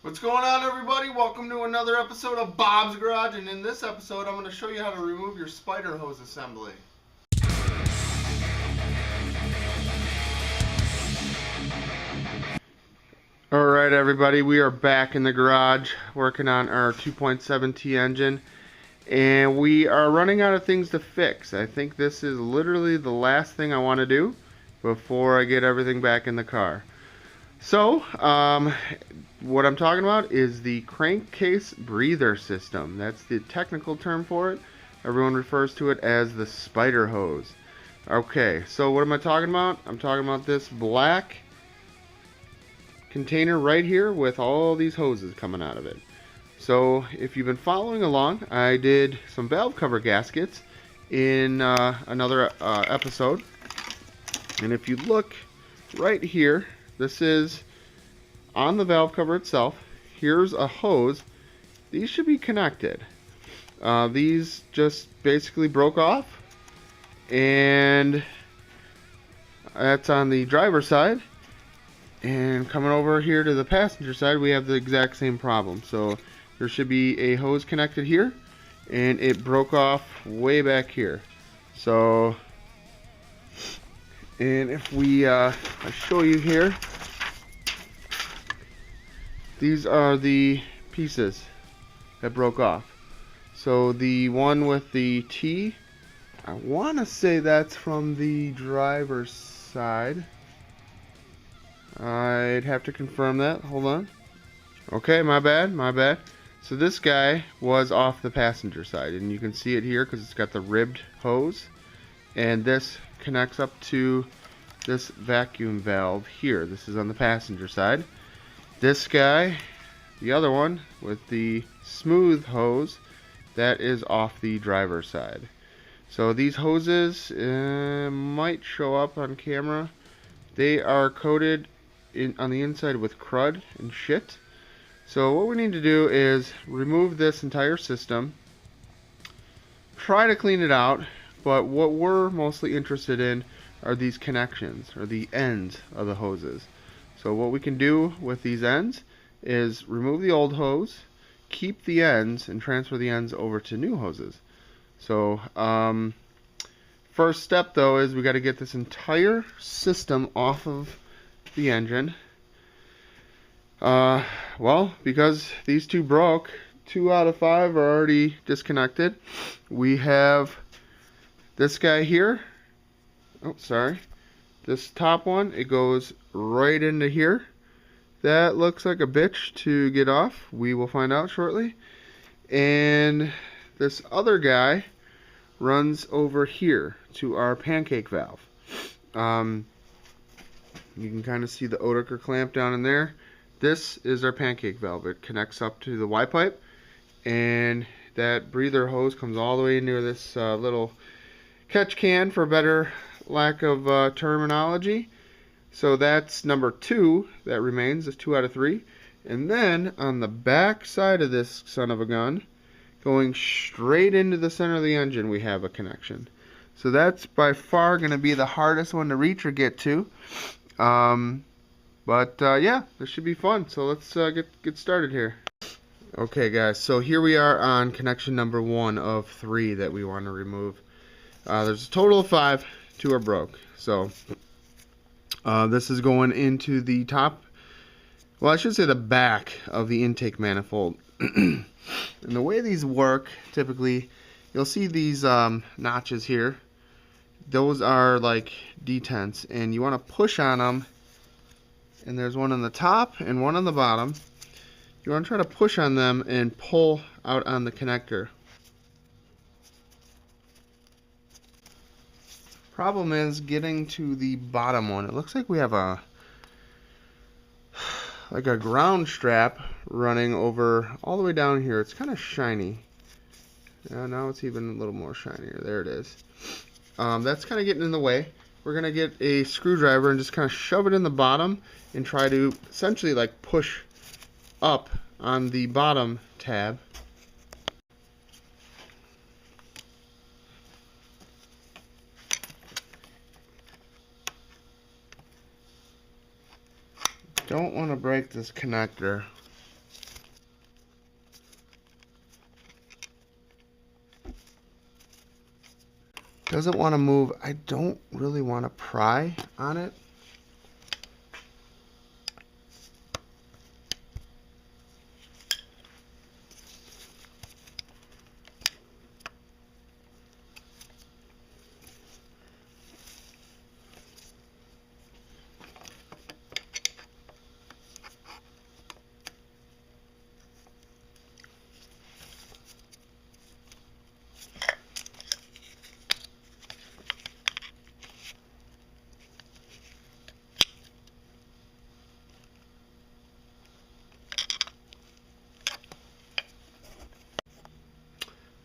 What's going on, everybody? Welcome to another episode of Bob's Garage, and in this episode I'm going to show you how to remove your spider hose assembly. Alright everybody, we are back in the garage working on our 2.7T engine, and we are running out of things to fix. I think this is literally the last thing I want to do before I get everything back in the car. So, what I'm talking about is the crankcase breather system. That's the technical term for it. Everyone refers to it as the spider hose. Okay, so what am I talking about? I'm talking about this black container right here with all these hoses coming out of it. So, if you've been following along, I did some valve cover gaskets in another episode. And if you look right here, this is on the valve cover itself. Here's a hose. These should be connected. These just basically broke off, and that's on the driver's side. And coming over here to the passenger side, we have the exact same problem. So there should be a hose connected here, and it broke off way back here. So, and if we I show you here, these are the pieces that broke off. So the one with the T, I want to say that's from the driver's side. I'd have to confirm that. Hold on. Okay, my bad. So this guy was off the passenger side, and you can see it here because it's got the ribbed hose, and this connects up to this vacuum valve here. This is on the passenger side. This guy, the other one with the smooth hose, that is off the driver's side. So these hoses might show up on camera. They are coated on the inside with crud and shit. So what we need to do is remove this entire system, try to clean it out, but what we're mostly interested in are these connections, or the ends of the hoses. So what we can do with these ends is remove the old hose, keep the ends, and transfer the ends over to new hoses. So first step though is we got to get this entire system off of the engine. Well, because these two broke, 2 out of 5 are already disconnected. We have this guy here. Oh, sorry. This top one, it goes right into here. That looks like a bitch to get off. We will find out shortly. And this other guy runs over here to our pancake valve. You can kind of see the Oetiker clamp down in there. This is our pancake valve. It connects up to the Y pipe, and that breather hose comes all the way into this little catch can, for a better lack of terminology. So that's number 2 that remains, is 2 out of 3. And then on the back side of this son of a gun, going straight into the center of the engine, we have a connection. So that's by far going to be the hardest one to reach or get to. Yeah, this should be fun. So let's get started here. Okay guys, so here we are on connection number 1 of 3 that we want to remove. There's a total of 5. 2 are broke. So this is going into the top, well, I should say the back of the intake manifold. And the way these work, typically, you'll see these notches here. Those are like detents, and you want to push on them. And there's one on the top and one on the bottom. You want to try to push on them and pull out on the connector. Problem is getting to the bottom one. It looks like we have a ground strap running over all the way down here. It's kind of shiny. Now it's even a little more shinier. There it is. That's kind of getting in the way. We're going to get a screwdriver and just kind of shove it in the bottom and try to essentially like push up on the bottom tab. Don't want to break this connector. Doesn't want to move. I don't really want to pry on it.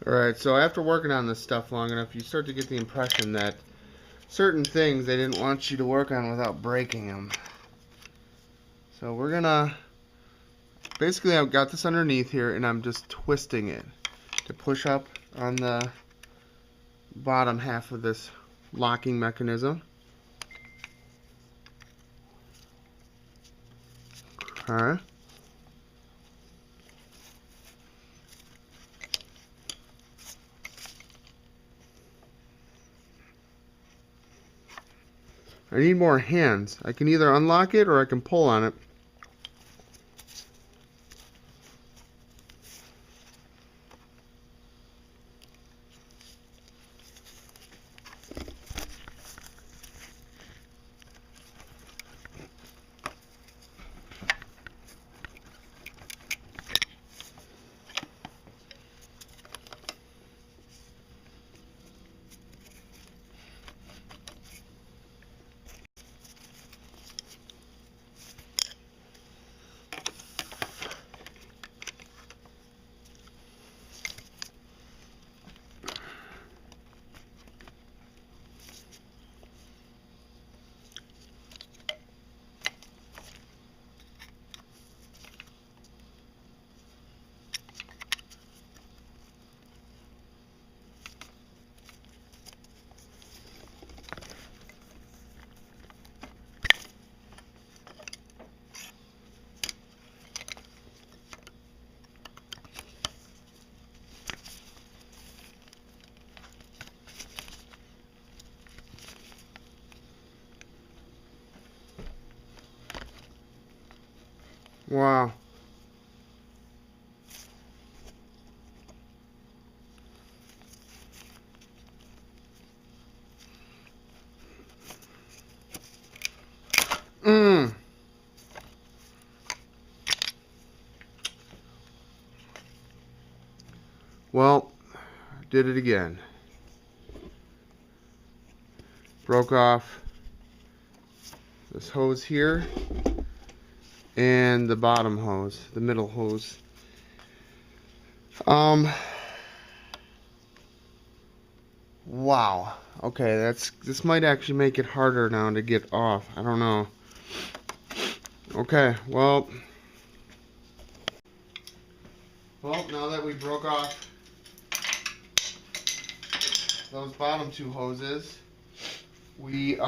Alright, so after working on this stuff long enough, you start to get the impression that certain things they didn't want you to work on without breaking them. So we're gonna, basically I've got this underneath here and I'm just twisting it to push up on the bottom half of this locking mechanism. Okay. I need more hands. I can either unlock it or I can pull on it. Wow. Well, did it again. Broke off this hose here and the bottom hose, the middle hose. Wow. Okay, this might actually make it harder now to get off. I don't know. Okay, well, now that we broke off those bottom two hoses, we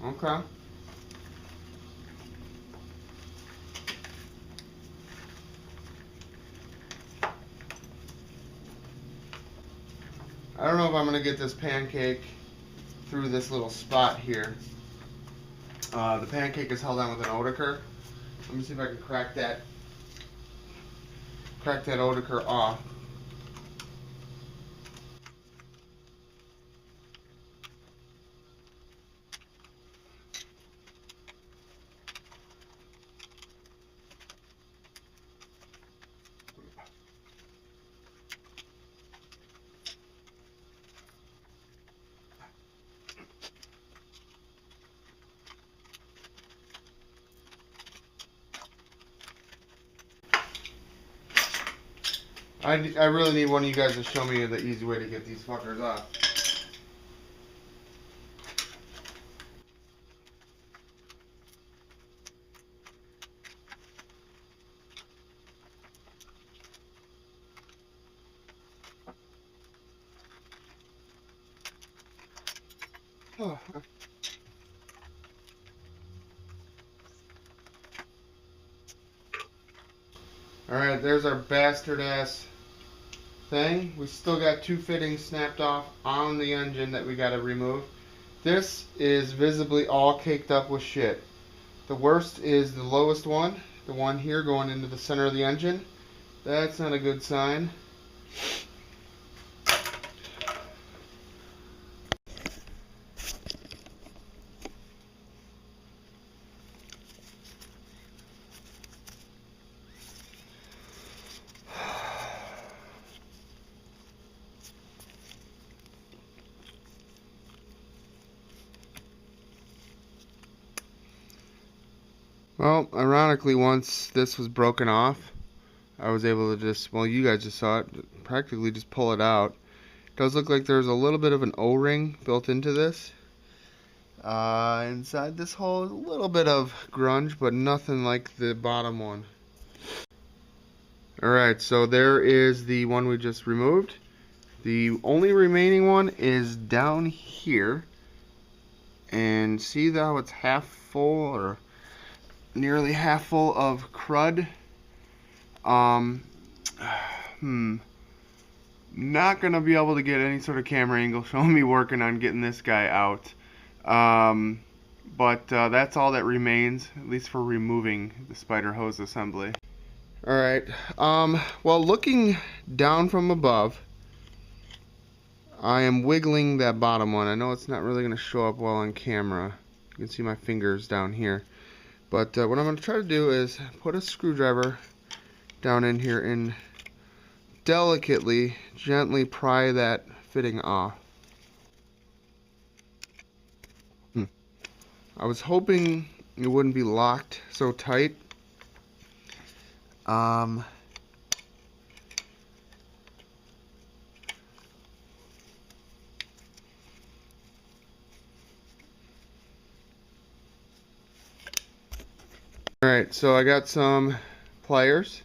okay. I don't know if I'm gonna get this pancake through this little spot here. The pancake is held on with an Oetiker. Let me see if I can crack that Oetiker off. I really need one of you guys to show me the easy way to get these fuckers off. Oh. Alright, there's our bastard ass thing. We still got two fittings snapped off on the engine that we gotta remove. This is visibly all caked up with shit. The worst is the lowest one, the one here going into the center of the engine. That's not a good sign. Well, ironically, once this was broken off, I was able to just, well, you guys just saw it, practically just pull it out. It does look like there's a little bit of an O-ring built into this. Inside this hole is a little bit of grunge, but nothing like the bottom one. Alright, so there is the one we just removed. The only remaining one is down here. And see how it's half full, or nearly half full of crud. Not gonna be able to get any sort of camera angle showing me working on getting this guy out. But that's all that remains, at least for removing the spider hose assembly. Alright, well, looking down from above, I am wiggling that bottom one. I know it's not really gonna show up well on camera. You can see my fingers down here. But what I'm going to try to do is put a screwdriver down in here and delicately, gently pry that fitting off. I was hoping it wouldn't be locked so tight. Alright, so I got some pliers,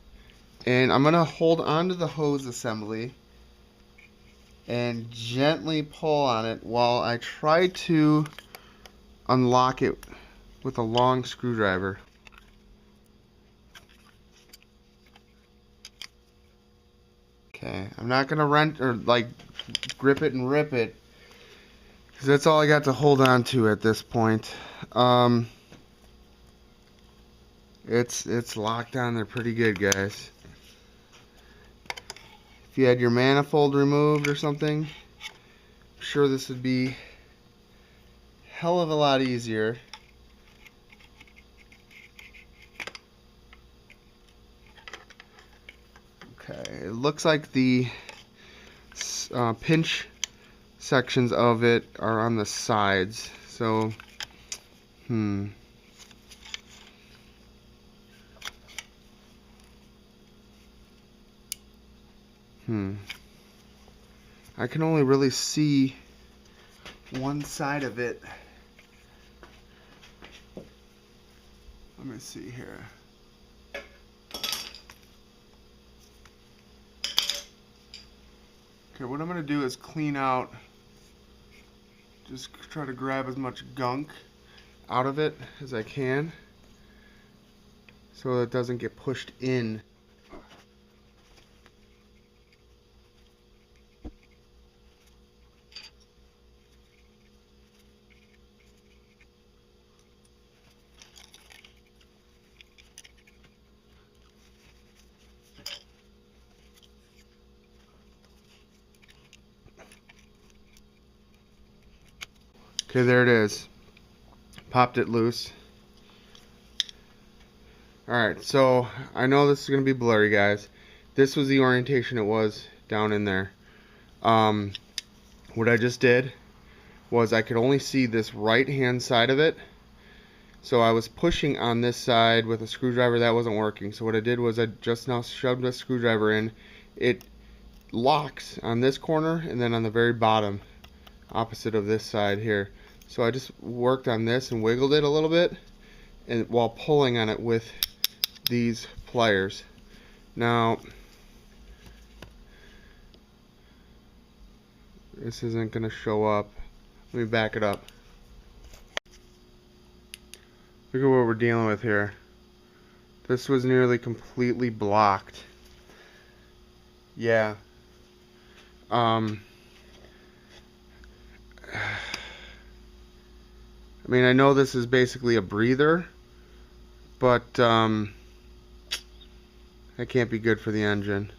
and I'm going to hold onto the hose assembly and gently pull on it while I try to unlock it with a long screwdriver. Okay, I'm not going to grip it and rip it, because that's all I got to hold on to at this point. It's locked on there pretty good, guys. If you had your manifold removed or something, I'm sure this would be a hell of a lot easier. Okay, it looks like the pinch sections of it are on the sides, so I can only really see one side of it. Let me see here. Okay, what I'm going to do is clean out, just try to grab as much gunk out of it as I can so that it doesn't get pushed in. Okay, there it is. Popped it loose. Alright, so I know this is going to be blurry, guys. This was the orientation it was down in there. What I just did was I could only see this right hand side of it. So I was pushing on this side with a screwdriver. That wasn't working. So what I did was I just now shoved a screwdriver in. It locks on this corner and then on the very bottom, opposite of this side here. So I just worked on this and wiggled it a little bit, and while pulling on it with these pliers. Now, this isn't going to show up. Let me back it up. Look at what we're dealing with here. This was nearly completely blocked. Yeah. I mean, I know this is basically a breather, but that can't be good for the engine.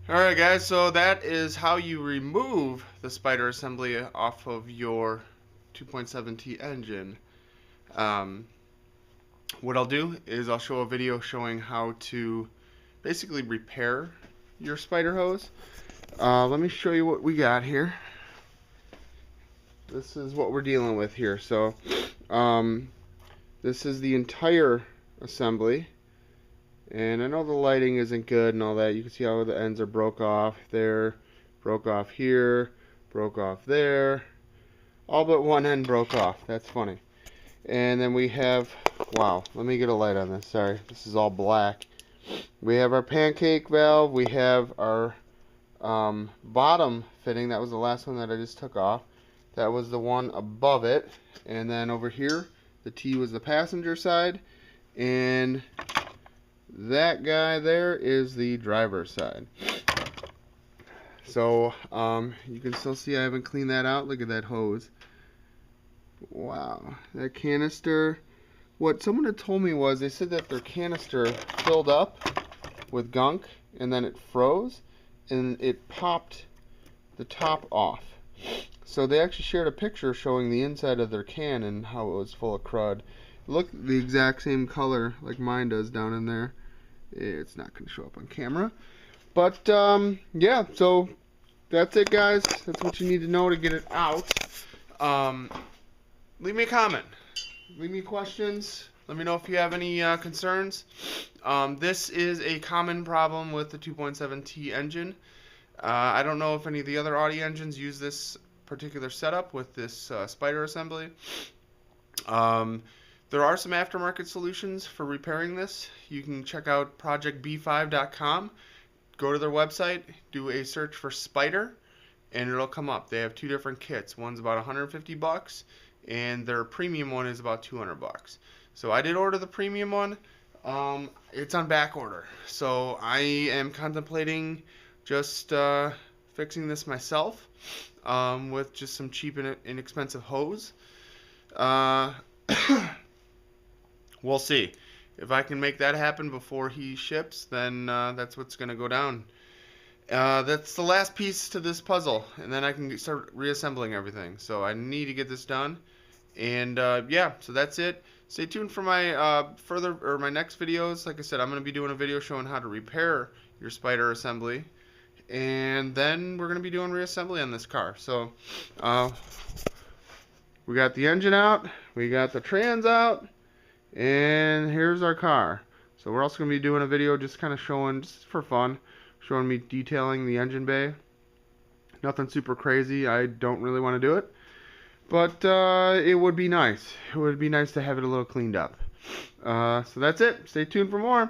Alright guys, so that is how you remove the spider assembly off of your 2.7T engine. What I'll do is I'll show a video showing how to basically repair your spider hose. Let me show you what we got here. This is what we're dealing with here. So this is the entire assembly. And I know the lighting isn't good and all that. You can see how the ends are broke off there, broke off here, broke off there. All but one end broke off. That's funny. And then we have, wow, let me get a light on this. Sorry, this is all black. We have our pancake valve. We have our bottom fitting. That was the last one that I just took off. That was the one above it. And then over here, the T was the passenger side. And that guy there is the driver's side. So you can still see I haven't cleaned that out. Look at that hose. Wow, that canister. What someone had told me was they said that their canister filled up with gunk and then it froze and it popped the top off. So they actually shared a picture showing the inside of their can and how it was full of crud. It looked the exact same color like mine does down in there. It's not going to show up on camera. But yeah, so that's it guys. That's what you need to know to get it out. Leave me a comment. Leave me questions. Let me know if you have any concerns. This is a common problem with the 2.7T engine. I don't know if any of the other Audi engines use this particular setup with this spider assembly. There are some aftermarket solutions for repairing this. You can check out projectb5.com. Go to their website, do a search for spider, and it'll come up. They have two different kits. One's about $150, and their premium one is about $200. So I did order the premium one. It's on back order. So I am contemplating just fixing this myself with just some cheap and inexpensive hose. We'll see. If I can make that happen before he ships, then that's what's going to go down. That's the last piece to this puzzle, and then I can start reassembling everything. So I need to get this done. And yeah, so that's it. Stay tuned for my my next videos. Like I said, I'm going to be doing a video showing how to repair your spider assembly. And then we're going to be doing reassembly on this car. So we got the engine out, we got the trans out, and here's our car. So we're also going to be doing a video just kind of showing, just for fun, showing me detailing the engine bay. Nothing super crazy. I don't really want to do it. But it would be nice. It would be nice to have it a little cleaned up. So that's it. Stay tuned for more.